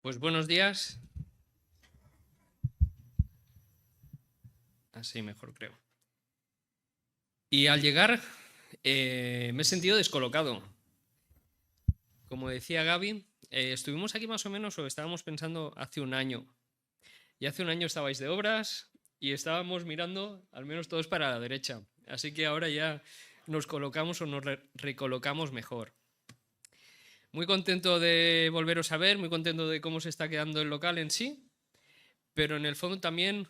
Pues buenos días. Así mejor creo. Y al llegar me he sentido descolocado. Como decía Gaby, estuvimos aquí más o menos, o estábamos pensando hace un año. Y hace un año estabais de obras y estábamos mirando al menos todos para la derecha. Así que ahora ya nos colocamos o nos recolocamos mejor. Muy contento de volveros a ver, muy contento de cómo se está quedando el local en sí. Pero en el fondo también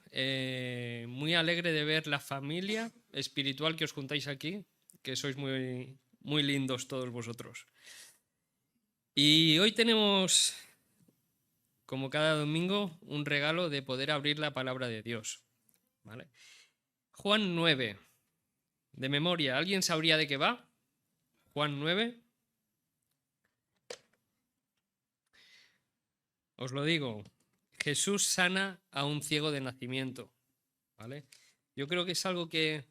muy alegre de ver la familia espiritual que os juntáis aquí, que sois muy, muy lindos todos vosotros. Y hoy tenemos, como cada domingo, un regalo de poder abrir la palabra de Dios. ¿Vale? Juan 9, de memoria, ¿alguien sabría de qué va? Juan 9. Os lo digo, Jesús sana a un ciego de nacimiento. ¿Vale? Yo creo que es algo que,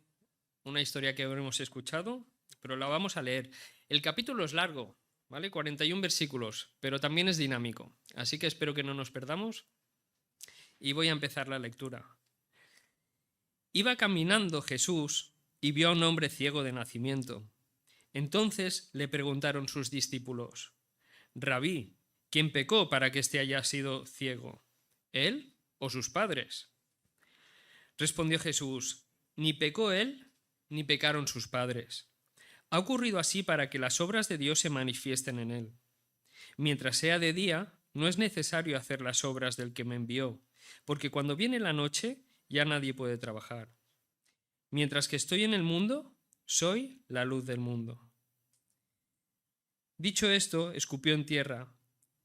una historia que habremos escuchado, pero la vamos a leer. El capítulo es largo, ¿vale? 41 versículos, pero también es dinámico. Así que espero que no nos perdamos y voy a empezar la lectura. Iba caminando Jesús y vio a un hombre ciego de nacimiento. Entonces le preguntaron sus discípulos: Rabí, ¿quién pecó para que éste haya sido ciego? ¿Él o sus padres? Respondió Jesús: ni pecó él, ni pecaron sus padres. Ha ocurrido así para que las obras de Dios se manifiesten en él. Mientras sea de día, no es necesario hacer las obras del que me envió, porque cuando viene la noche ya nadie puede trabajar. Mientras que estoy en el mundo, soy la luz del mundo. Dicho esto, escupió en tierra,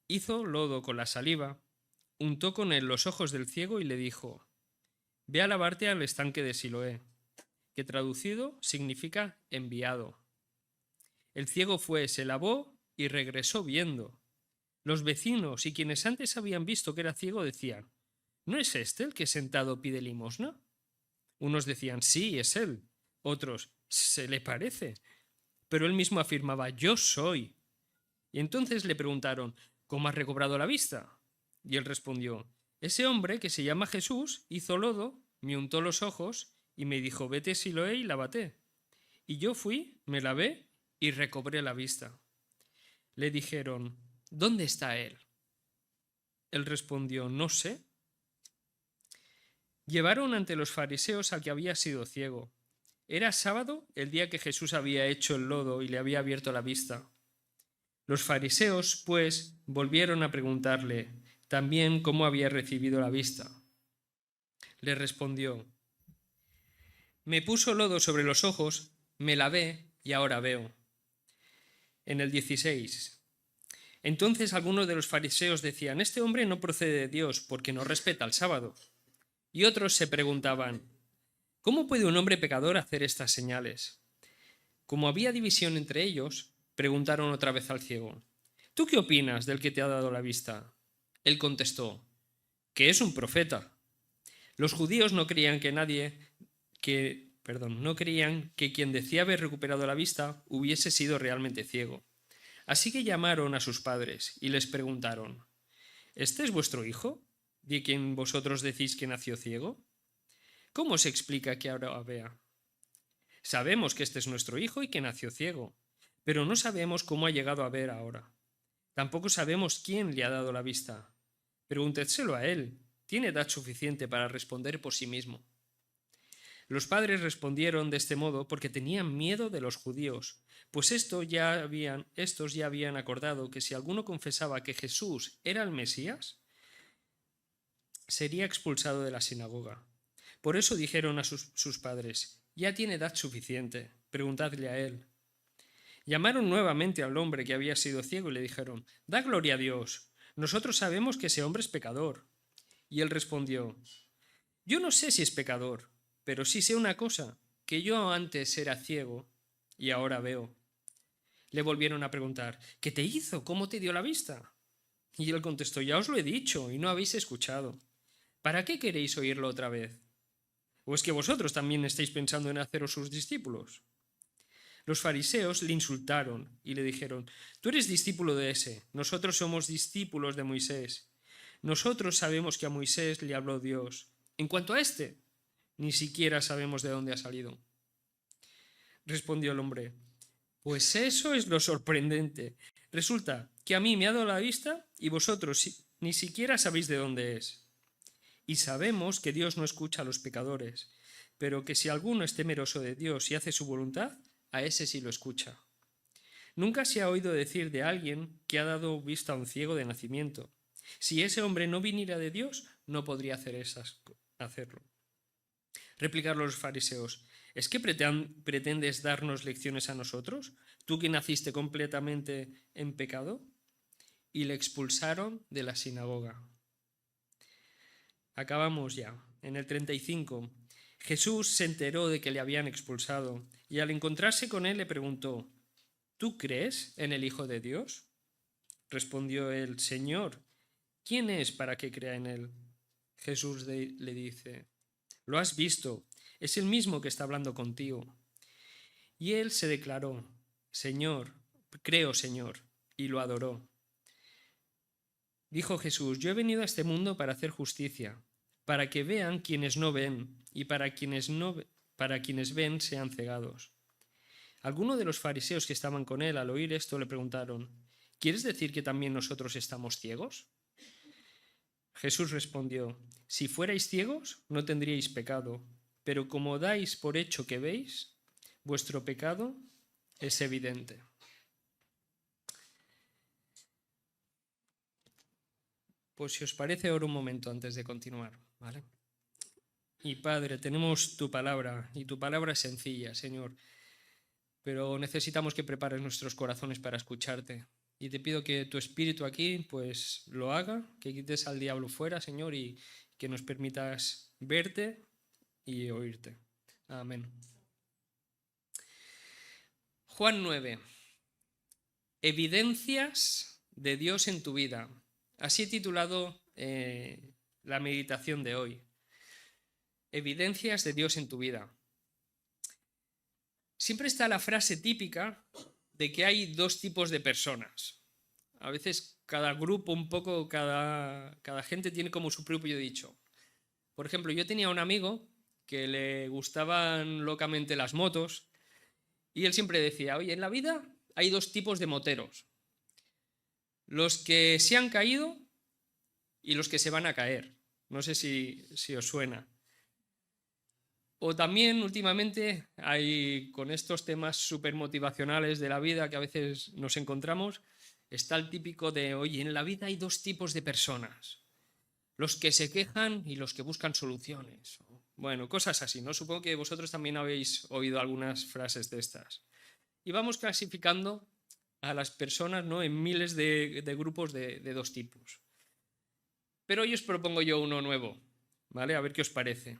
hizo lodo con la saliva, untó con él los ojos del ciego y le dijo: Ve a lavarte al estanque de Siloé, que traducido significa enviado. El ciego fue, se lavó y regresó viendo. Los vecinos y quienes antes habían visto que era ciego decían: ¿no es este el que sentado pide limosna? Unos decían: sí, es él. Otros: se le parece. Pero él mismo afirmaba: yo soy. Y entonces le preguntaron: ¿cómo has recobrado la vista? Y él respondió: ese hombre, que se llama Jesús, hizo lodo, me untó los ojos y me dijo: vete a Siloé y lávate. Y yo fui, me lavé y recobré la vista. Le dijeron: ¿dónde está él? Él respondió: no sé. Llevaron ante los fariseos al que había sido ciego. Era sábado, el día que Jesús había hecho el lodo y le había abierto la vista. Los fariseos, pues, volvieron a preguntarle también cómo había recibido la vista. Le respondió: me puso lodo sobre los ojos, me lavé y ahora veo. En el 16. Entonces algunos de los fariseos decían: este hombre no procede de Dios porque no respeta el sábado. Y otros se preguntaban: ¿cómo puede un hombre pecador hacer estas señales? Como había división entre ellos, preguntaron otra vez al ciego: ¿tú qué opinas del que te ha dado la vista? Él contestó: que es un profeta. Los judíos no creían no creían que quien decía haber recuperado la vista hubiese sido realmente ciego. Así que llamaron a sus padres y les preguntaron: ¿este es vuestro hijo, de quien vosotros decís que nació ciego? ¿Cómo se explica que ahora vea? Sabemos que este es nuestro hijo y que nació ciego, pero no sabemos cómo ha llegado a ver ahora. Tampoco sabemos quién le ha dado la vista. Pregúntenselo a él. Tiene edad suficiente para responder por sí mismo. Los padres respondieron de este modo porque tenían miedo de los judíos, pues estos ya habían acordado que si alguno confesaba que Jesús era el Mesías, sería expulsado de la sinagoga. Por eso dijeron a sus padres: ya tiene edad suficiente, preguntadle a él. Llamaron nuevamente al hombre que había sido ciego y le dijeron: da gloria a Dios, nosotros sabemos que ese hombre es pecador. Y él respondió: yo no sé si es pecador, pero sí sé una cosa, que yo antes era ciego y ahora veo. Le volvieron a preguntar: ¿qué te hizo? ¿Cómo te dio la vista? Y él contestó: ya os lo he dicho y no habéis escuchado. ¿Para qué queréis oírlo otra vez? ¿O es que vosotros también estáis pensando en haceros sus discípulos? Los fariseos le insultaron y le dijeron: tú eres discípulo de ese, nosotros somos discípulos de Moisés. Nosotros sabemos que a Moisés le habló Dios. En cuanto a este, ni siquiera sabemos de dónde ha salido. Respondió el hombre: pues eso es lo sorprendente. Resulta que a mí me ha dado la vista y vosotros ni siquiera sabéis de dónde es. Y sabemos que Dios no escucha a los pecadores, pero que si alguno es temeroso de Dios y hace su voluntad, a ese sí lo escucha. Nunca se ha oído decir de alguien que ha dado vista a un ciego de nacimiento. Si ese hombre no viniera de Dios, no podría hacerlo. Replicaron los fariseos: ¿es que pretendes darnos lecciones a nosotros, tú que naciste completamente en pecado? Y le expulsaron de la sinagoga. Acabamos ya. En el 35, Jesús se enteró de que le habían expulsado y al encontrarse con él le preguntó: ¿tú crees en el Hijo de Dios? Respondió él: Señor, ¿quién es para que crea en él? Jesús le dice: lo has visto, es el mismo que está hablando contigo. Y él se declaró: Señor, creo, Señor, y lo adoró. Dijo Jesús: yo he venido a este mundo para hacer justicia, para que vean quienes no ven, y para quienes ven sean cegados. Algunos de los fariseos que estaban con él al oír esto le preguntaron: ¿quieres decir que también nosotros estamos ciegos? Jesús respondió: si fuerais ciegos, no tendríais pecado, pero como dais por hecho que veis, vuestro pecado es evidente. Pues si os parece, oro un momento antes de continuar, ¿vale? Y Padre, tenemos tu palabra, y tu palabra es sencilla, Señor, pero necesitamos que prepares nuestros corazones para escucharte. Y te pido que tu espíritu aquí, pues, lo haga, que quites al diablo fuera, Señor, y que nos permitas verte y oírte. Amén. Juan 9. Evidencias de Dios en tu vida. Así he titulado la meditación de hoy. Evidencias de Dios en tu vida. Siempre está la frase típica de que hay dos tipos de personas. A veces cada grupo, un poco, cada gente tiene como su propio dicho. Por ejemplo, yo tenía un amigo que le gustaban locamente las motos y él siempre decía: oye, en la vida hay dos tipos de moteros. Los que se han caído y los que se van a caer. No sé si os suena. O también últimamente hay, con estos temas súper motivacionales de la vida que a veces nos encontramos, está el típico de: oye, en la vida hay dos tipos de personas. Los que se quejan y los que buscan soluciones. Bueno, cosas así, ¿no? Supongo que vosotros también habéis oído algunas frases de estas. Y vamos clasificando a las personas, ¿no?, en miles de grupos de dos tipos. Pero hoy os propongo yo uno nuevo, ¿vale? A ver qué os parece.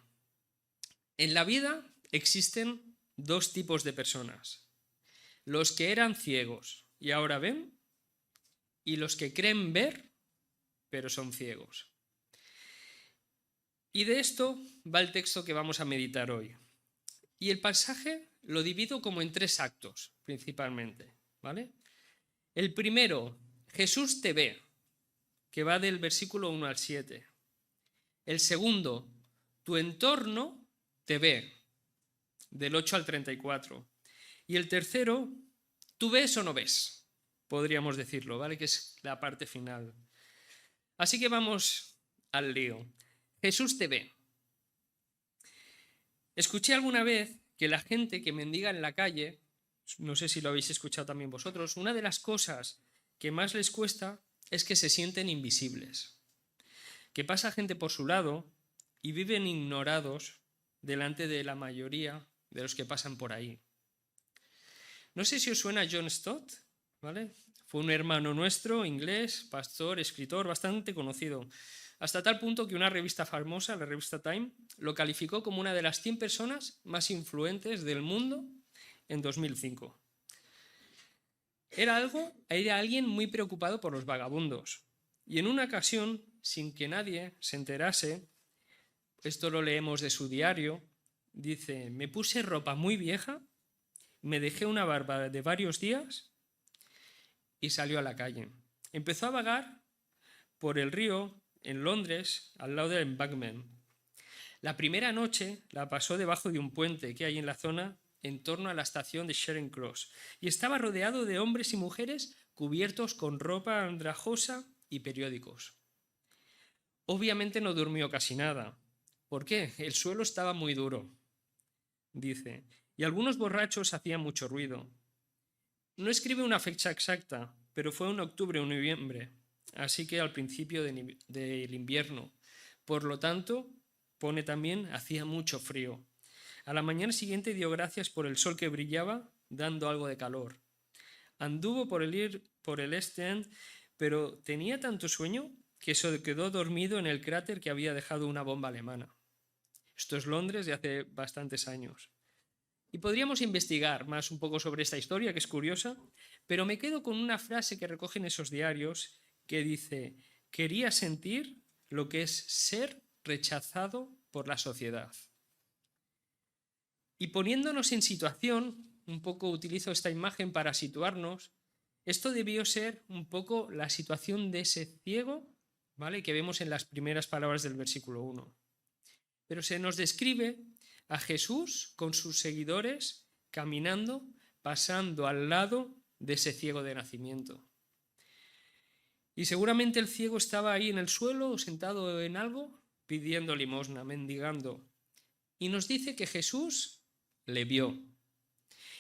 En la vida existen dos tipos de personas: los que eran ciegos y ahora ven, y los que creen ver, pero son ciegos. Y de esto va el texto que vamos a meditar hoy. Y el pasaje lo divido como en tres actos, principalmente, ¿vale? El primero, Jesús te ve, que va del versículo 1 al 7. El segundo, tu entorno te ve, del 8 al 34. Y el tercero, tú ves o no ves, podríamos decirlo, ¿vale? Que es la parte final. Así que vamos al lío. Jesús te ve. Escuché alguna vez que la gente que mendiga en la calle, no sé si lo habéis escuchado también vosotros, una de las cosas que más les cuesta es que se sienten invisibles. Que pasa gente por su lado y viven ignorados delante de la mayoría de los que pasan por ahí. No sé si os suena John Stott, ¿vale? Fue un hermano nuestro, inglés, pastor, escritor, bastante conocido, hasta tal punto que una revista famosa, la revista Time, lo calificó como una de las 100 personas más influentes del mundo en 2005. Era alguien muy preocupado por los vagabundos. Y en una ocasión, sin que nadie se enterase, esto lo leemos de su diario, dice: me puse ropa muy vieja, me dejé una barba de varios días y salió a la calle. Empezó a vagar por el río en Londres, al lado del Embankment. La primera noche la pasó debajo de un puente que hay en la zona en torno a la estación de Charing Cross y estaba rodeado de hombres y mujeres cubiertos con ropa andrajosa y periódicos. Obviamente no durmió casi nada. ¿Por qué? El suelo estaba muy duro, dice, y algunos borrachos hacían mucho ruido. No escribe una fecha exacta, pero fue en octubre o noviembre, así que al principio del invierno. Por lo tanto, pone también, hacía mucho frío. A la mañana siguiente dio gracias por el sol que brillaba, dando algo de calor. Anduvo por el East End, pero tenía tanto sueño que se quedó dormido en el cráter que había dejado una bomba alemana. Esto es Londres de hace bastantes años. Y podríamos investigar más un poco sobre esta historia, que es curiosa, pero me quedo con una frase que recogen esos diarios que dice: quería sentir lo que es ser rechazado por la sociedad. Y poniéndonos en situación, un poco utilizo esta imagen para situarnos, esto debió ser un poco la situación de ese ciego, ¿vale?, que vemos en las primeras palabras del versículo 1. Pero se nos describe a Jesús con sus seguidores caminando, pasando al lado de ese ciego de nacimiento. Y seguramente el ciego estaba ahí en el suelo o sentado en algo pidiendo limosna, mendigando. Y nos dice que Jesús le vio.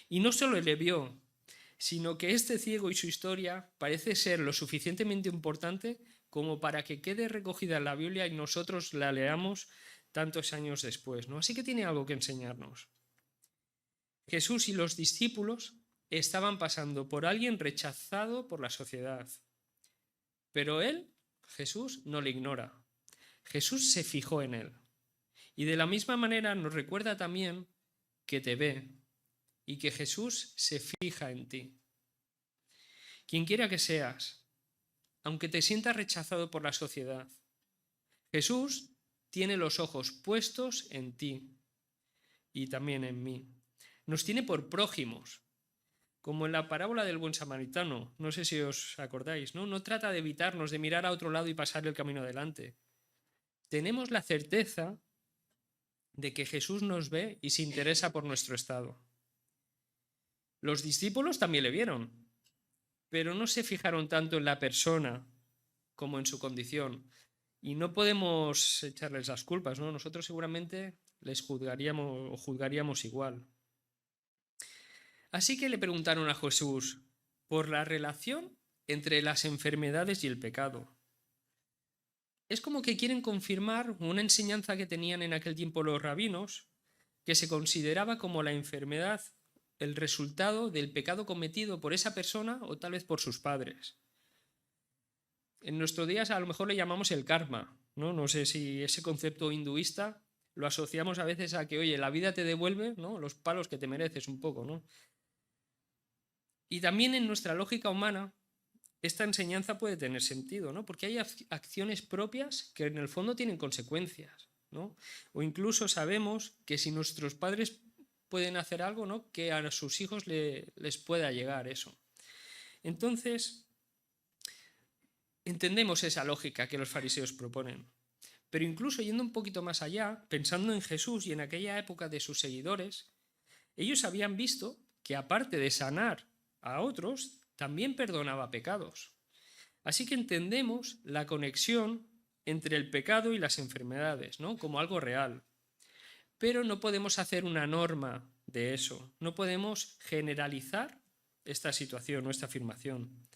Y no solo le vio, sino que este ciego y su historia parece ser lo suficientemente importante como para que quede recogida en la Biblia y nosotros la leamos tantos años después, ¿no? Así que tiene algo que enseñarnos. Jesús y los discípulos estaban pasando por alguien rechazado por la sociedad. Pero él, Jesús, no le ignora. Jesús se fijó en él. Y de la misma manera nos recuerda también que te ve y que Jesús se fija en ti. Quien quiera que seas, aunque te sientas rechazado por la sociedad, Jesús tiene los ojos puestos en ti y también en mí. Nos tiene por prójimos, como en la parábola del buen samaritano. No sé si os acordáis, ¿no? No trata de evitarnos, de mirar a otro lado y pasar el camino adelante. Tenemos la certeza de que Jesús nos ve y se interesa por nuestro estado. Los discípulos también le vieron, pero no se fijaron tanto en la persona como en su condición. Y no podemos echarles las culpas, ¿no? Nosotros seguramente les juzgaríamos igual. Así que le preguntaron a Jesús por la relación entre las enfermedades y el pecado. Es como que quieren confirmar una enseñanza que tenían en aquel tiempo los rabinos, que se consideraba como la enfermedad el resultado del pecado cometido por esa persona o tal vez por sus padres. En nuestros días a lo mejor le llamamos el karma, ¿no? No sé si ese concepto hinduista lo asociamos a veces a que, oye, la vida te devuelve, ¿no?, los palos que te mereces un poco, ¿no? Y también en nuestra lógica humana esta enseñanza puede tener sentido, ¿no? Porque hay acciones propias que en el fondo tienen consecuencias, ¿no? O incluso sabemos que si nuestros padres pueden hacer algo, ¿no?, que a sus hijos les pueda llegar eso. Entonces, entendemos esa lógica que los fariseos proponen. Pero incluso yendo un poquito más allá, pensando en Jesús y en aquella época de sus seguidores, ellos habían visto que aparte de sanar a otros, también perdonaba pecados. Así que entendemos la conexión entre el pecado y las enfermedades, ¿no?, como algo real. Pero no podemos hacer una norma de eso, no podemos generalizar esta situación o esta afirmación.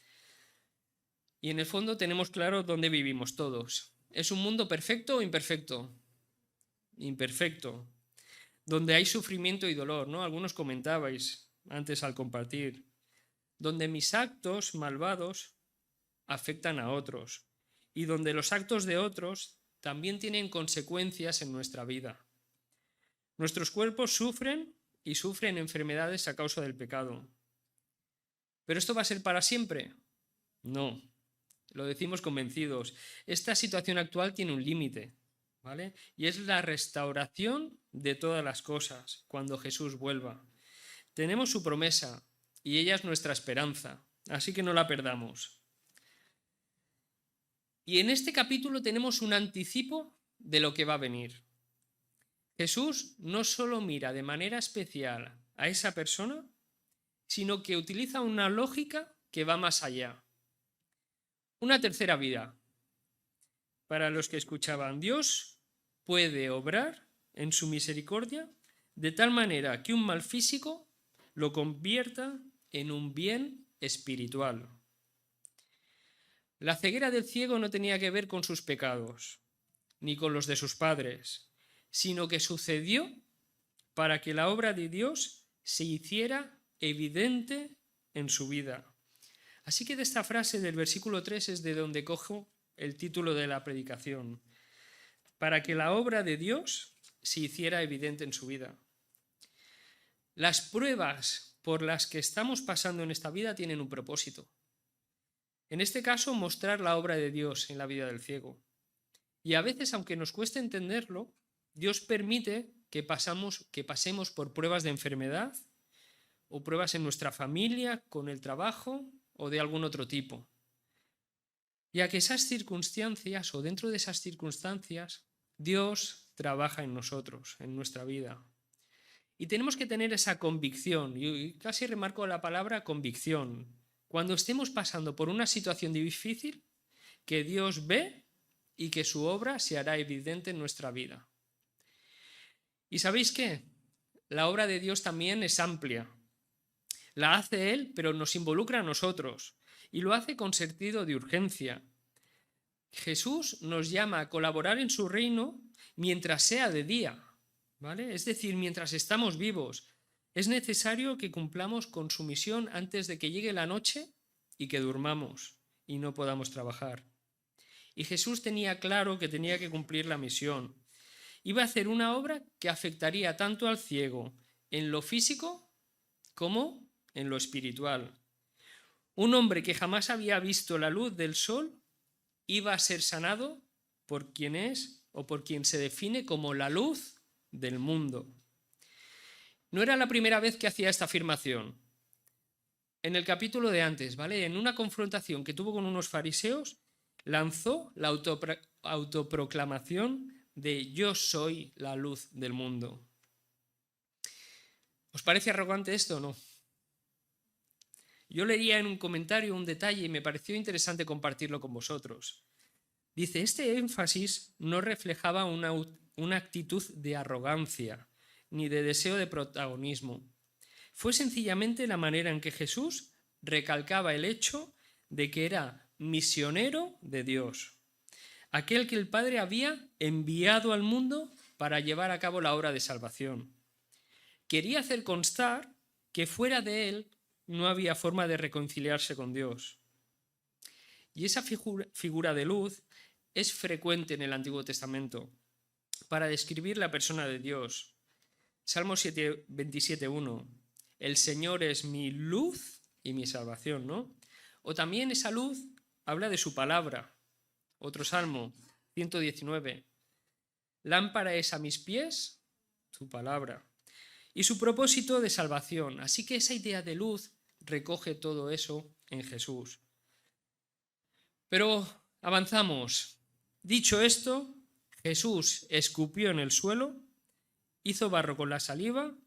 Y en el fondo tenemos claro dónde vivimos todos. ¿Es un mundo perfecto o imperfecto? Imperfecto. Donde hay sufrimiento y dolor, ¿no? Algunos comentabais antes al compartir. Donde mis actos malvados afectan a otros. Y donde los actos de otros también tienen consecuencias en nuestra vida. Nuestros cuerpos sufren y sufren enfermedades a causa del pecado. ¿Pero esto va a ser para siempre? No. Lo decimos convencidos. Esta situación actual tiene un límite, ¿vale? Y es la restauración de todas las cosas cuando Jesús vuelva. Tenemos su promesa y ella es nuestra esperanza, así que no la perdamos. Y en este capítulo tenemos un anticipo de lo que va a venir. Jesús no solo mira de manera especial a esa persona, sino que utiliza una lógica que va más allá. Una tercera vida. Para los que escuchaban, Dios puede obrar en su misericordia de tal manera que un mal físico lo convierta en un bien espiritual. La ceguera del ciego no tenía que ver con sus pecados, ni con los de sus padres, sino que sucedió para que la obra de Dios se hiciera evidente en su vida. Así que de esta frase del versículo 3 es de donde cojo el título de la predicación. Para que la obra de Dios se hiciera evidente en su vida. Las pruebas por las que estamos pasando en esta vida tienen un propósito. En este caso, mostrar la obra de Dios en la vida del ciego. Y a veces, aunque nos cueste entenderlo, Dios permite que pasemos por pruebas de enfermedad o pruebas en nuestra familia, con el trabajo o de algún otro tipo. Ya que esas circunstancias o dentro de esas circunstancias, Dios trabaja en nosotros, en nuestra vida. Y tenemos que tener esa convicción, y casi remarco la palabra convicción. Cuando estemos pasando por una situación difícil, que Dios ve y que su obra se hará evidente en nuestra vida. ¿Y sabéis qué? La obra de Dios también es amplia. La hace Él, pero nos involucra a nosotros. Y lo hace con sentido de urgencia. Jesús nos llama a colaborar en su reino mientras sea de día, ¿vale? Es decir, mientras estamos vivos. Es necesario que cumplamos con su misión antes de que llegue la noche y que durmamos y no podamos trabajar. Y Jesús tenía claro que tenía que cumplir la misión. Iba a hacer una obra que afectaría tanto al ciego en lo físico como en lo espiritual. Un hombre que jamás había visto la luz del sol iba a ser sanado por quien es o por quien se define como la luz del mundo. No era la primera vez que hacía esta afirmación. En el capítulo de antes, ¿vale? En una confrontación que tuvo con unos fariseos, lanzó la autoproclamación de yo soy la luz del mundo. ¿Os parece arrogante esto o no? Yo leía en un comentario un detalle y me pareció interesante compartirlo con vosotros. Dice, este énfasis no reflejaba una actitud de arrogancia ni de deseo de protagonismo. Fue sencillamente la manera en que Jesús recalcaba el hecho de que era misionero de Dios, aquel que el Padre había enviado al mundo para llevar a cabo la obra de salvación. Quería hacer constar que fuera de él no había forma de reconciliarse con Dios. Y esa figura de luz es frecuente en el Antiguo Testamento para describir la persona de Dios. Salmo 27:1. El Señor es mi luz y mi salvación, ¿no? O también esa luz habla de su palabra. Otro salmo, 119. Lámpara es a mis pies su palabra. Y su propósito de salvación. Así que esa idea de luz recoge todo eso en Jesús. Pero avanzamos. Dicho esto, Jesús escupió en el suelo, hizo barro con la saliva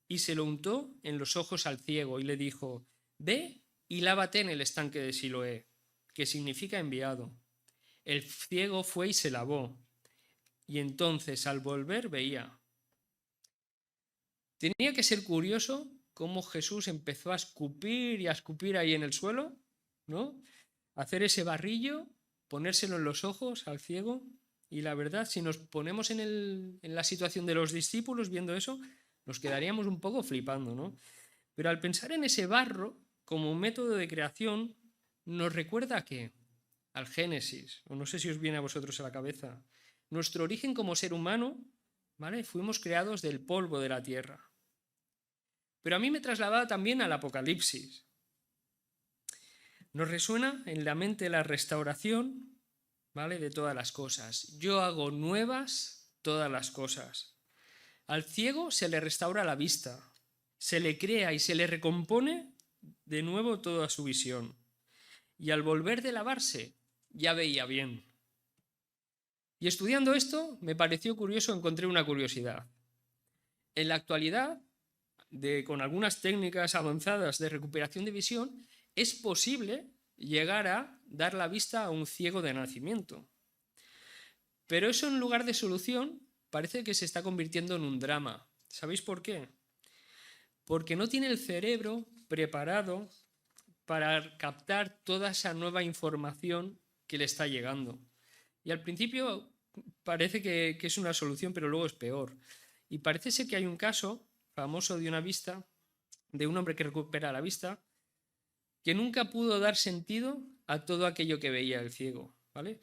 y se lo untó en los ojos al ciego y le dijo, ve y lávate en el estanque de Siloé, que significa enviado. El ciego fue y se lavó, y entonces al volver veía. Tenía que ser curioso cómo Jesús empezó a escupir ahí en el suelo, ¿no? Hacer ese barrillo, ponérselo en los ojos al ciego. Y la verdad, si nos ponemos en la situación de los discípulos viendo eso, nos quedaríamos un poco flipando, ¿no? Pero al pensar en ese barro como un método de creación, nos recuerda a qué? Al Génesis, o no sé si os viene a vosotros a la cabeza. Nuestro origen como ser humano, ¿vale? Fuimos creados del polvo de la tierra. Pero a mí me trasladaba también al Apocalipsis. Nos resuena en la mente la restauración, ¿vale? De todas las cosas. Yo hago nuevas todas las cosas. Al ciego se le restaura la vista, se le crea y se le recompone de nuevo toda su visión. Y al volver de lavarse ya veía bien. Y estudiando esto, me pareció curioso, encontré una curiosidad. En la actualidad, con algunas técnicas avanzadas de recuperación de visión, es posible llegar a dar la vista a un ciego de nacimiento. Pero eso, en lugar de solución, parece que se está convirtiendo en un drama. ¿Sabéis por qué? Porque no tiene el cerebro preparado para captar toda esa nueva información que le está llegando. Y al principio parece que es una solución, pero luego es peor. Y parece ser que hay un caso famoso de un hombre que recupera la vista, que nunca pudo dar sentido a todo aquello que veía el ciego, ¿vale?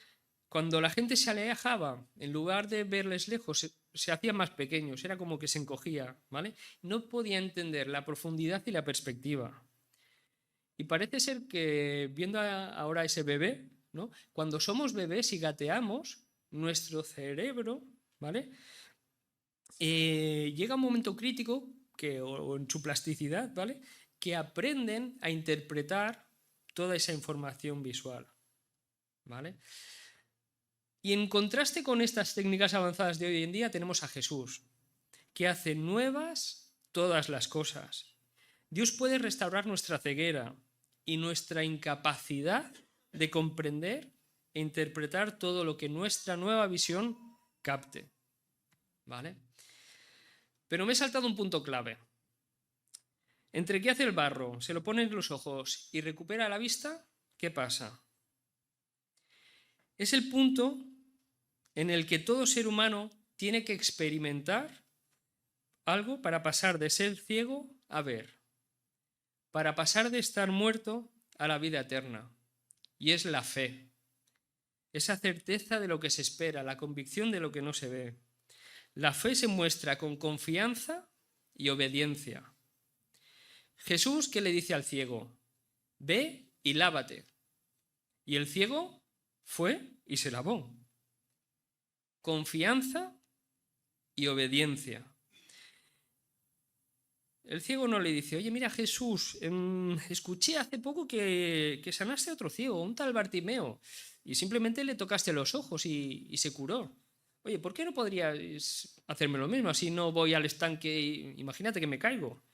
Cuando la gente se alejaba, en lugar de verles lejos, se hacía más pequeños, era como que se encogía, ¿vale? No podía entender la profundidad y la perspectiva. Y parece ser que, viendo ahora ese bebé, ¿no? Cuando somos bebés y gateamos, nuestro cerebro, ¿vale? Llega un momento crítico, o en su plasticidad, ¿vale? Que aprenden a interpretar toda esa información visual, ¿vale? Y en contraste con estas técnicas avanzadas de hoy en día tenemos a Jesús, que hace nuevas todas las cosas. Dios puede restaurar nuestra ceguera y nuestra incapacidad de comprender e interpretar todo lo que nuestra nueva visión capte, ¿vale? Pero me he saltado un punto clave. Entre que hace el barro, se lo pone en los ojos y recupera la vista, ¿qué pasa? Es el punto en el que todo ser humano tiene que experimentar algo para pasar de ser ciego a ver, para pasar de estar muerto a la vida eterna. Y es la fe, esa certeza de lo que se espera, la convicción de lo que no se ve. La fe se muestra con confianza y obediencia. Jesús, ¿qué le dice al ciego? Ve y lávate. Y el ciego fue y se lavó. Confianza y obediencia. El ciego no le dice, oye, mira Jesús, escuché hace poco que sanaste a otro ciego, un tal Bartimeo, y simplemente le tocaste los ojos y se curó. Oye, ¿por qué no podrías hacerme lo mismo? Así no voy al estanque y imagínate que me caigo.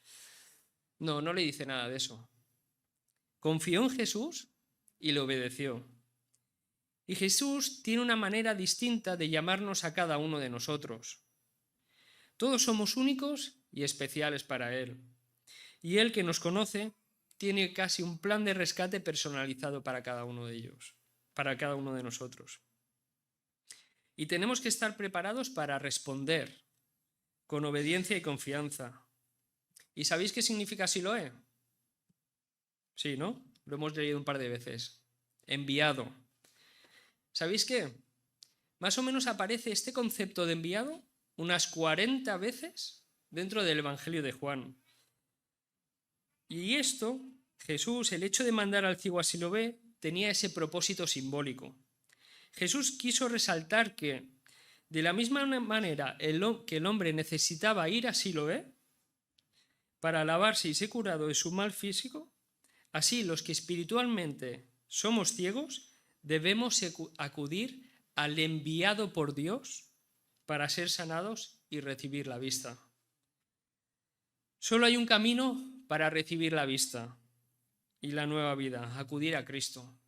No, no le dice nada de eso. Confió en Jesús y le obedeció. Y Jesús tiene una manera distinta de llamarnos a cada uno de nosotros. Todos somos únicos y especiales para Él. Y Él, que nos conoce, tiene casi un plan de rescate personalizado para cada uno de ellos, para cada uno de nosotros. Y tenemos que estar preparados para responder con obediencia y confianza. ¿Y sabéis qué significa Siloé? Sí, ¿no? Lo hemos leído un par de veces. Enviado. ¿Sabéis qué? Más o menos aparece este concepto de enviado unas 40 veces dentro del Evangelio de Juan. Y esto, Jesús, el hecho de mandar al ciego a Siloé, tenía ese propósito simbólico. Jesús quiso resaltar que, de la misma manera que el hombre necesitaba ir a Siloé para lavarse y ser curado de su mal físico, así los que espiritualmente somos ciegos debemos acudir al enviado por Dios para ser sanados y recibir la vista. Solo hay un camino para recibir la vista y la nueva vida, acudir a Cristo.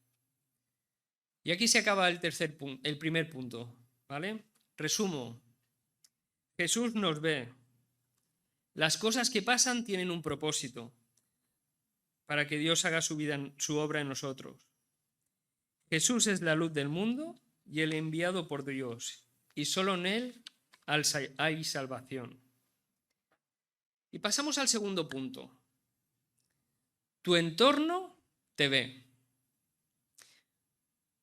Y aquí se acaba el primer punto, ¿vale? Resumo. Jesús nos ve. Las cosas que pasan tienen un propósito para que Dios haga su obra en nosotros. Jesús es la luz del mundo y el enviado por Dios, y solo en Él hay salvación. Y pasamos al segundo punto. Tu entorno te ve.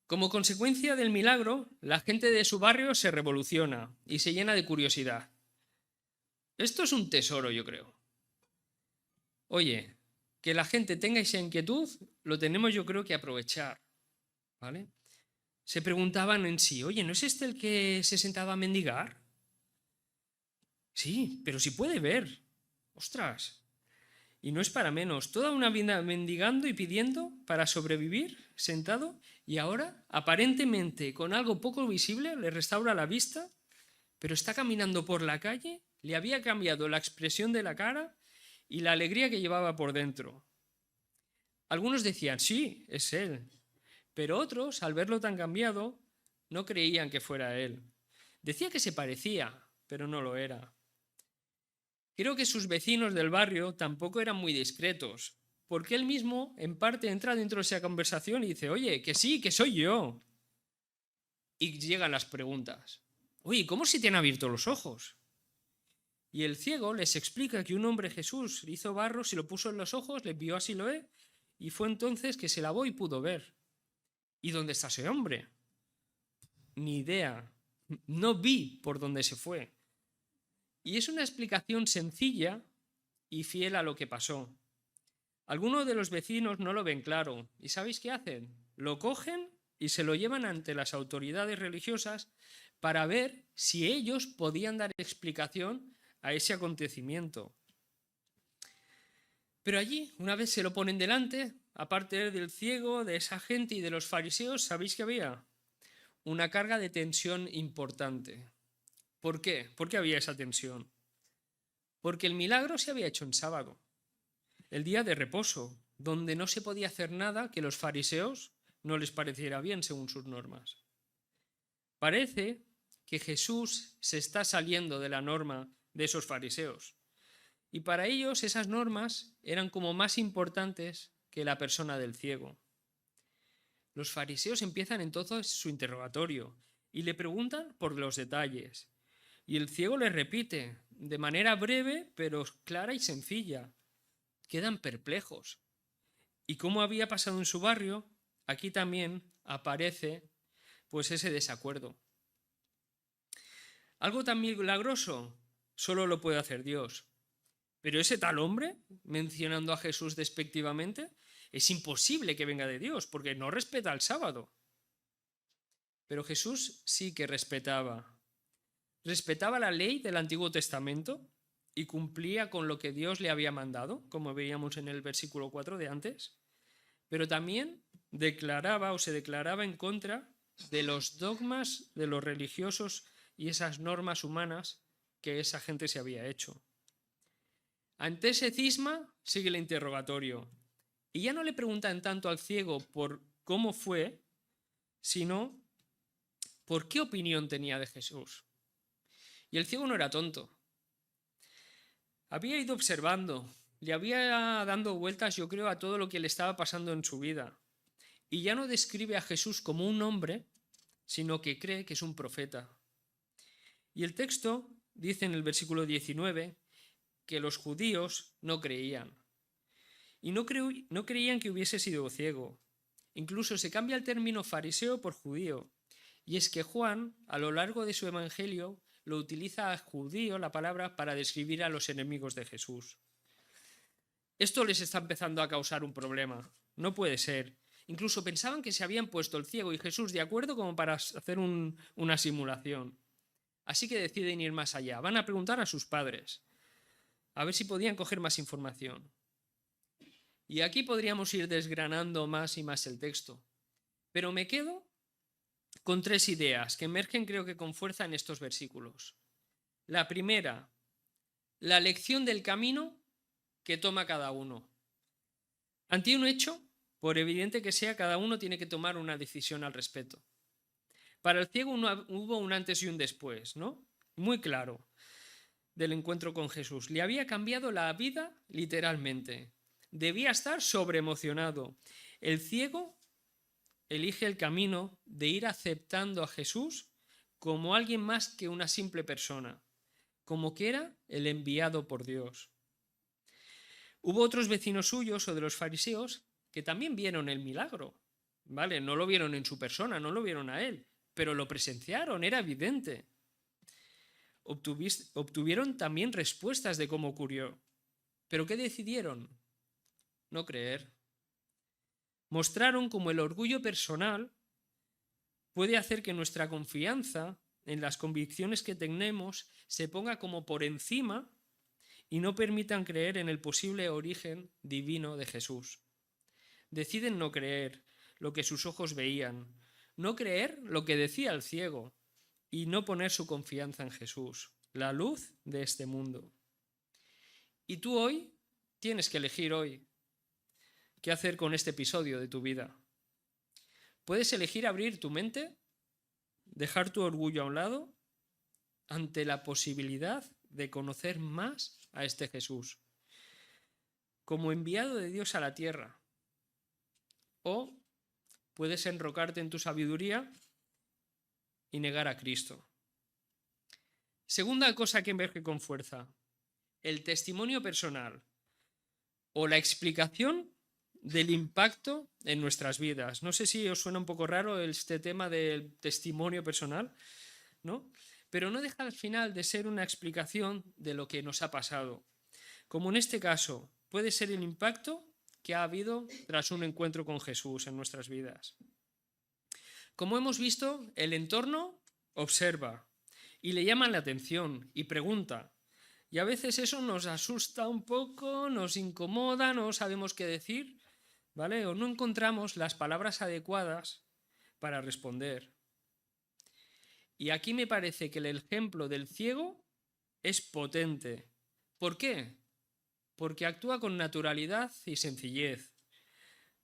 Como consecuencia del milagro, la gente de su barrio se revoluciona y se llena de curiosidad. Esto es un tesoro, yo creo. Oye, que la gente tenga esa inquietud, lo tenemos yo creo que aprovechar, ¿vale? Se preguntaban en sí, oye, ¿no es este el que se sentaba a mendigar? Sí, pero sí puede ver. Ostras. Y no es para menos, toda una vida mendigando y pidiendo para sobrevivir, sentado, y ahora, aparentemente, con algo poco visible, le restaura la vista, pero está caminando por la calle, le había cambiado la expresión de la cara y la alegría que llevaba por dentro. Algunos decían, sí, es él, pero otros, al verlo tan cambiado, no creían que fuera él. Decía que se parecía, pero no lo era. Creo que sus vecinos del barrio tampoco eran muy discretos, porque él mismo, en parte, entra dentro de esa conversación y dice, oye, que sí, que soy yo. Y llegan las preguntas. Oye, ¿cómo se te han abierto los ojos? Y el ciego les explica que un hombre, Jesús, hizo barro, se lo puso en los ojos, le envió a Siloé, y fue entonces que se lavó y pudo ver. ¿Y dónde está ese hombre? Ni idea. No vi por dónde se fue. Y es una explicación sencilla y fiel a lo que pasó. Algunos de los vecinos no lo ven claro. ¿Y sabéis qué hacen? Lo cogen y se lo llevan ante las autoridades religiosas para ver si ellos podían dar explicación a ese acontecimiento. Pero allí, una vez se lo ponen delante, aparte del ciego, de esa gente y de los fariseos, ¿sabéis qué había? Una carga de tensión importante. ¿Por qué? ¿Por qué había esa tensión? Porque el milagro se había hecho en sábado, el día de reposo, donde no se podía hacer nada que los fariseos no les pareciera bien según sus normas. Parece que Jesús se está saliendo de la norma de esos fariseos. Y para ellos esas normas eran como más importantes que la persona del ciego. Los fariseos empiezan entonces su interrogatorio y le preguntan por los detalles. Y el ciego les repite, de manera breve, pero clara y sencilla. Quedan perplejos. Y como había pasado en su barrio, aquí también aparece pues ese desacuerdo. Algo tan milagroso solo lo puede hacer Dios. Pero ese tal hombre, mencionando a Jesús despectivamente, es imposible que venga de Dios, porque no respeta el sábado. Pero Jesús sí que respetaba. Respetaba la ley del Antiguo Testamento y cumplía con lo que Dios le había mandado, como veíamos en el versículo 4 de antes, pero también se declaraba en contra de los dogmas de los religiosos y esas normas humanas que esa gente se había hecho. Ante ese cisma sigue el interrogatorio. Y ya no le preguntan tanto al ciego por cómo fue, sino por qué opinión tenía de Jesús. Y el ciego no era tonto. Había ido observando, le había dando vueltas, yo creo, a todo lo que le estaba pasando en su vida. Y ya no describe a Jesús como un hombre, sino que cree que es un profeta. Y el texto dice en el versículo 19 que los judíos no creían. Y no creían que hubiese sido ciego. Incluso se cambia el término fariseo por judío. Y es que Juan, a lo largo de su evangelio, lo utiliza a judío, la palabra, para describir a los enemigos de Jesús. Esto les está empezando a causar un problema. No puede ser. Incluso pensaban que se habían puesto el ciego y Jesús de acuerdo como para hacer una simulación. Así que deciden ir más allá. Van a preguntar a sus padres, a ver si podían coger más información. Y aquí podríamos ir desgranando más y más el texto. Pero me quedo con tres ideas que emergen, creo que con fuerza, en estos versículos. La primera, la lección del camino que toma cada uno. Ante un hecho, por evidente que sea, cada uno tiene que tomar una decisión al respecto. Para el ciego hubo un antes y un después, ¿no? Muy claro, del encuentro con Jesús. Le había cambiado la vida literalmente. Debía estar sobreemocionado. El ciego elige el camino de ir aceptando a Jesús como alguien más que una simple persona, como que era el enviado por Dios. Hubo otros vecinos suyos o de los fariseos que también vieron el milagro, ¿vale? No lo vieron en su persona, no lo vieron a él, pero lo presenciaron, era evidente. Obtuvieron también respuestas de cómo ocurrió. ¿Pero qué decidieron? No creer. Mostraron cómo el orgullo personal puede hacer que nuestra confianza en las convicciones que tenemos se ponga como por encima y no permitan creer en el posible origen divino de Jesús. Deciden no creer lo que sus ojos veían, no creer lo que decía el ciego y no poner su confianza en Jesús, la luz de este mundo. Y tú hoy tienes que elegir hoy qué hacer con este episodio de tu vida. Puedes elegir abrir tu mente, dejar tu orgullo a un lado ante la posibilidad de conocer más a este Jesús como enviado de Dios a la tierra. O puedes enrocarte en tu sabiduría y negar a Cristo. Segunda cosa que emerge con fuerza, el testimonio personal o la explicación del impacto en nuestras vidas. No sé si os suena un poco raro este tema del testimonio personal, ¿no? Pero no deja al final de ser una explicación de lo que nos ha pasado. Como en este caso, puede ser el impacto que ha habido tras un encuentro con Jesús en nuestras vidas. Como hemos visto, el entorno observa y le llama la atención y pregunta. Y a veces eso nos asusta un poco, nos incomoda, no sabemos qué decir, ¿vale? O no encontramos las palabras adecuadas para responder. Y aquí me parece que el ejemplo del ciego es potente. ¿Por qué? Porque actúa con naturalidad y sencillez.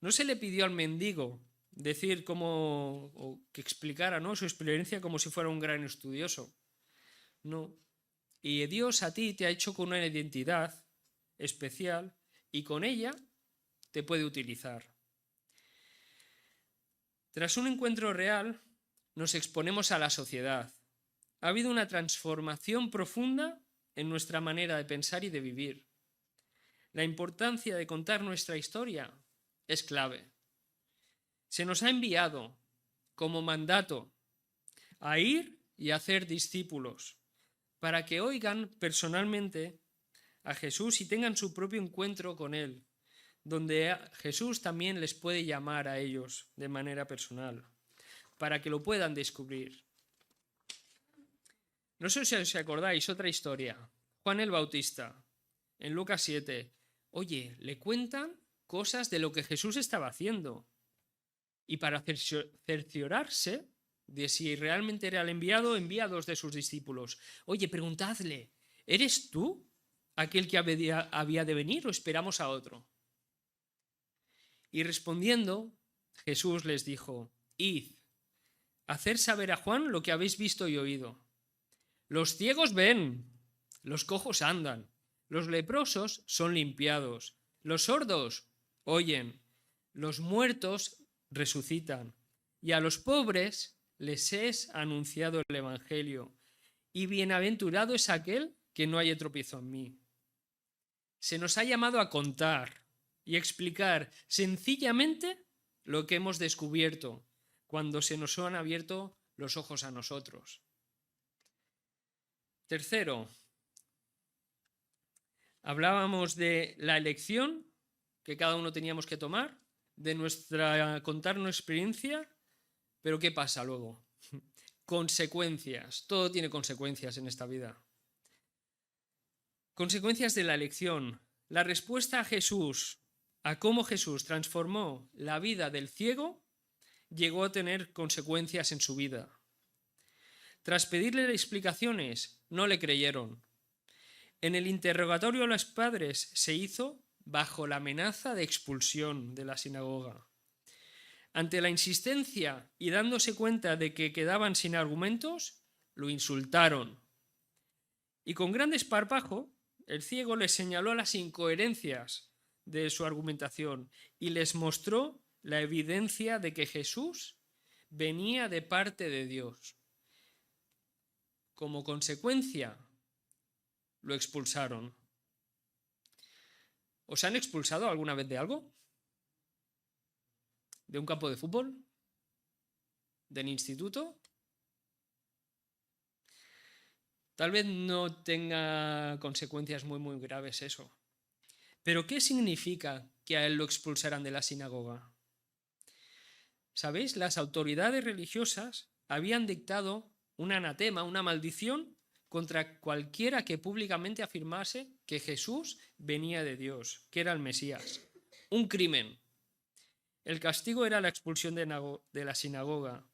No se le pidió al mendigo decir cómo, o que explicara, ¿no?, su experiencia como si fuera un gran estudioso. No. Y Dios a ti te ha hecho con una identidad especial y con ella te puede utilizar. Tras un encuentro real, nos exponemos a la sociedad. Ha habido una transformación profunda en nuestra manera de pensar y de vivir. La importancia de contar nuestra historia es clave. Se nos ha enviado como mandato a ir y a hacer discípulos para que oigan personalmente a Jesús y tengan su propio encuentro con Él, donde Jesús también les puede llamar a ellos de manera personal, para que lo puedan descubrir. No sé si os acordáis, otra historia. Juan el Bautista, en Lucas 7. Oye, le cuentan cosas de lo que Jesús estaba haciendo. Y para cerciorarse de si realmente era el enviado, envía a 2 de sus discípulos. Oye, preguntadle, ¿eres tú aquel que había de venir o esperamos a otro? Y respondiendo, Jesús les dijo, id, haced saber a Juan lo que habéis visto y oído. Los ciegos ven, los cojos andan, los leprosos son limpiados, los sordos oyen, los muertos resucitan, y a los pobres les es anunciado el Evangelio, y bienaventurado es aquel que no haya tropiezo en mí. Se nos ha llamado a contar y explicar sencillamente lo que hemos descubierto cuando se nos han abierto los ojos a nosotros. Tercero, hablábamos de la elección que cada uno teníamos que tomar, de contar nuestra experiencia, pero ¿qué pasa luego? Consecuencias. Todo tiene consecuencias en esta vida. Consecuencias de la elección. La respuesta a Jesús, a cómo Jesús transformó la vida del ciego, llegó a tener consecuencias en su vida. Tras pedirle explicaciones, no le creyeron. En el interrogatorio a los padres se hizo bajo la amenaza de expulsión de la sinagoga. Ante la insistencia y dándose cuenta de que quedaban sin argumentos, lo insultaron. Y con gran desparpajo, el ciego les señaló las incoherencias de su argumentación y les mostró la evidencia de que Jesús venía de parte de Dios. Como consecuencia, lo expulsaron. ¿Os han expulsado alguna vez de algo? ¿De un campo de fútbol? ¿Del instituto? Tal vez no tenga consecuencias muy graves eso. ¿Pero qué significa que a él lo expulsaran de la sinagoga? ¿Sabéis? Las autoridades religiosas habían dictado un anatema, una maldición contra cualquiera que públicamente afirmase que Jesús venía de Dios, que era el Mesías. Un crimen. El castigo era la expulsión de la sinagoga,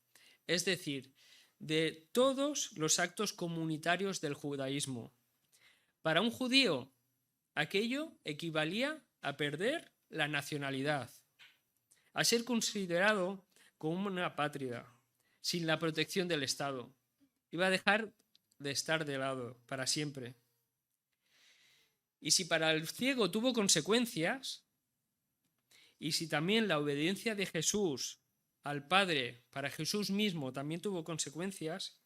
es decir, de todos los actos comunitarios del judaísmo. Para un judío, aquello equivalía a perder la nacionalidad, a ser considerado como una apátrida, sin la protección del Estado. Iba a dejar de estar de lado para siempre. Y si para el ciego tuvo consecuencias, y si también la obediencia de Jesús al Padre para Jesús mismo también tuvo consecuencias,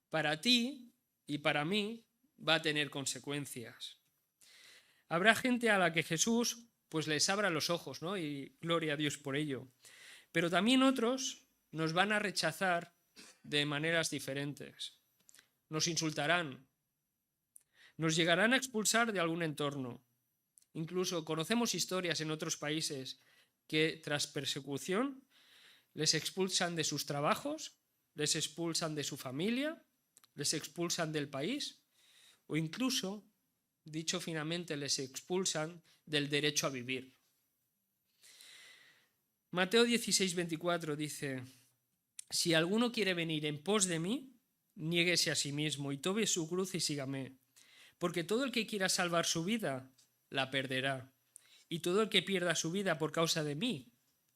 para ti y para mí va a tener consecuencias. Habrá gente a la que Jesús pues les abra los ojos, ¿no? Y gloria a Dios por ello. Pero también otros nos van a rechazar de maneras diferentes. Nos insultarán, nos llegarán a expulsar de algún entorno. Incluso conocemos historias en otros países que tras persecución les expulsan de sus trabajos, les expulsan de su familia, les expulsan del país o incluso, dicho finamente, les expulsan del derecho a vivir. Mateo 16:24 dice: si alguno quiere venir en pos de mí, niéguese a sí mismo y tome su cruz y sígame. Porque todo el que quiera salvar su vida, la perderá. Y todo el que pierda su vida por causa de mí,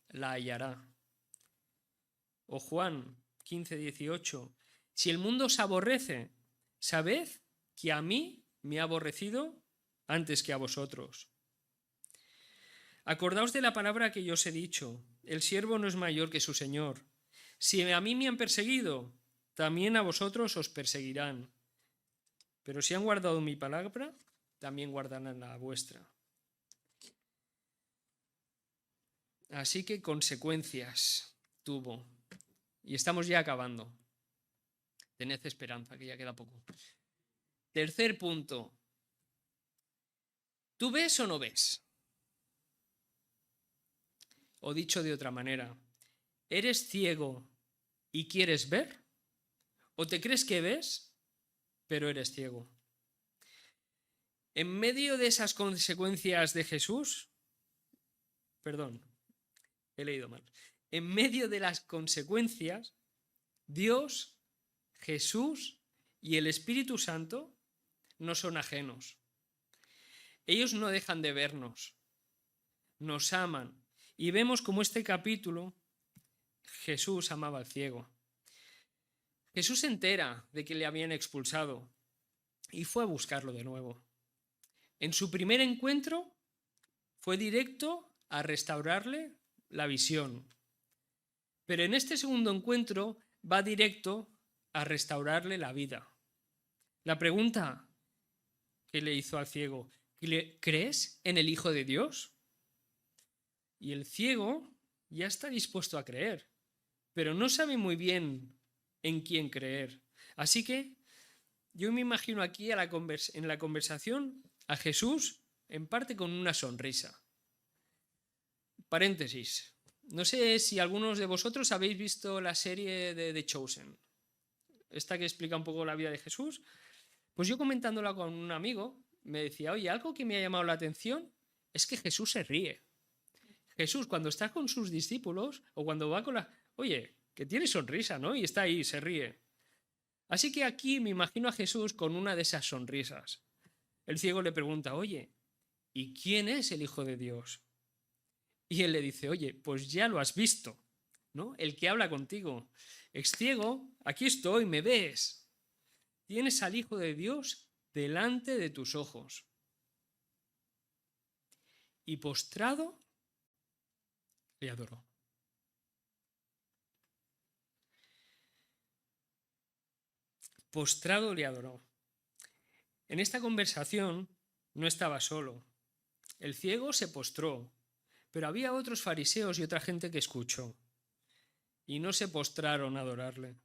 la hallará. O Juan 15:18. Si el mundo os aborrece, sabed que a mí me ha aborrecido antes que a vosotros. Acordaos de la palabra que yo os he dicho: el siervo no es mayor que su señor. Si a mí me han perseguido, también a vosotros os perseguirán. Pero si han guardado mi palabra, también guardarán la vuestra. Así que consecuencias tuvo. Y estamos ya acabando. Tened esperanza, que ya queda poco. Tercer punto. ¿Tú ves o no ves? O dicho de otra manera, ¿eres ciego y quieres ver? ¿O te crees que ves, pero eres ciego? En medio de esas consecuencias de Jesús, perdón, he leído mal. En medio de las consecuencias, Dios, Jesús y el Espíritu Santo no son ajenos. Ellos no dejan de vernos, nos aman. Y vemos como este capítulo, Jesús amaba al ciego. Jesús se entera de que le habían expulsado y fue a buscarlo de nuevo. En su primer encuentro fue directo a restaurarle la visión. Pero en este segundo encuentro va directo a restaurarle la vida. La pregunta que le hizo al ciego: ¿crees en el Hijo de Dios? Y el ciego ya está dispuesto a creer, pero no sabe muy bien en quién creer. Así que yo me imagino aquí en la conversación a Jesús en parte con una sonrisa. Paréntesis. No sé si algunos de vosotros habéis visto la serie de The Chosen, esta que explica un poco la vida de Jesús. Pues yo comentándola con un amigo, me decía: oye, algo que me ha llamado la atención es que Jesús se ríe. Jesús, cuando está con sus discípulos o cuando va con oye, que tiene sonrisa, ¿no? Y está ahí, se ríe. Así que aquí me imagino a Jesús con una de esas sonrisas. El ciego le pregunta: oye, ¿y quién es el Hijo de Dios? Y él le dice: oye, pues ya lo has visto, ¿no? El que habla contigo. Ex ciego, aquí estoy, me ves. Tienes al Hijo de Dios delante de tus ojos. Y postrado, le adoró. Postrado le adoró. En esta conversación no estaba solo. El ciego se postró, pero había otros fariseos y otra gente que escuchó, y no se postraron a adorarle.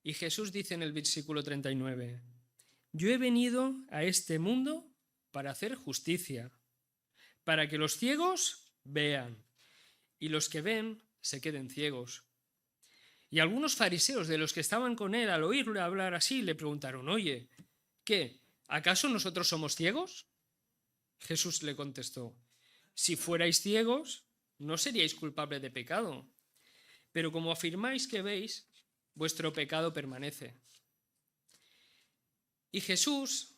Y Jesús dice en el versículo 39: yo he venido a este mundo para hacer justicia, para que los ciegos vean y los que ven se queden ciegos. Y algunos fariseos de los que estaban con él al oírle hablar así le preguntaron: oye, ¿qué? ¿Acaso nosotros somos ciegos? Jesús le contestó: si fuerais ciegos, no seríais culpables de pecado. Pero como afirmáis que veis, vuestro pecado permanece. Y Jesús,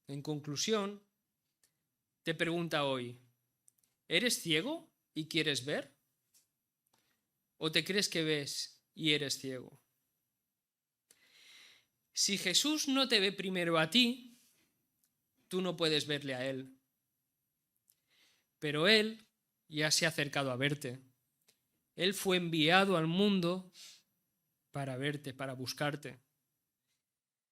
en conclusión, te pregunta hoy: ¿eres ciego y quieres ver? ¿O te crees que ves y eres ciego? Si Jesús no te ve primero a ti, tú no puedes verle a Él. Pero Él ya se ha acercado a verte. Él fue enviado al mundo para verte, para buscarte.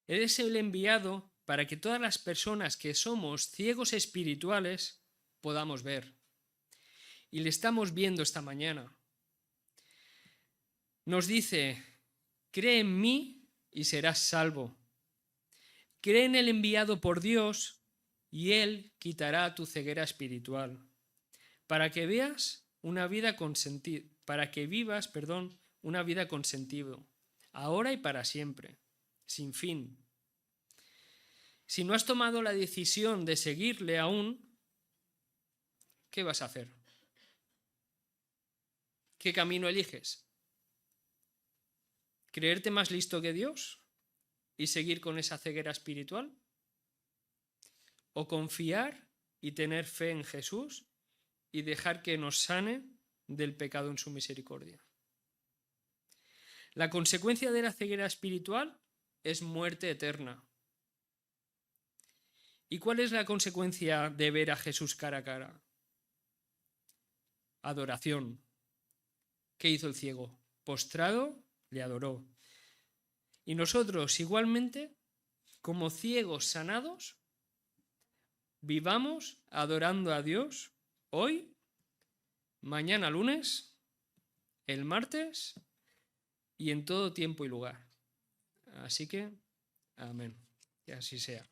Él es el enviado para que todas las personas que somos ciegos espirituales podamos ver. Y le estamos viendo esta mañana. Nos dice: cree en mí y serás salvo. Cree en el enviado por Dios y Él quitará tu ceguera espiritual, para que veas una vida con sentido, para que vivas, una vida con sentido, ahora y para siempre, sin fin. Si no has tomado la decisión de seguirle aún, ¿qué vas a hacer? ¿Qué camino eliges? ¿Creerte más listo que Dios y seguir con esa ceguera espiritual? ¿O confiar y tener fe en Jesús y dejar que nos sane del pecado en su misericordia? La consecuencia de la ceguera espiritual es muerte eterna. ¿Y cuál es la consecuencia de ver a Jesús cara a cara? Adoración. ¿Qué hizo el ciego? Postrado, le adoró. Y nosotros, igualmente, como ciegos sanados, vivamos adorando a Dios hoy, mañana lunes, el martes y en todo tiempo y lugar. Así que, amén. Que así sea.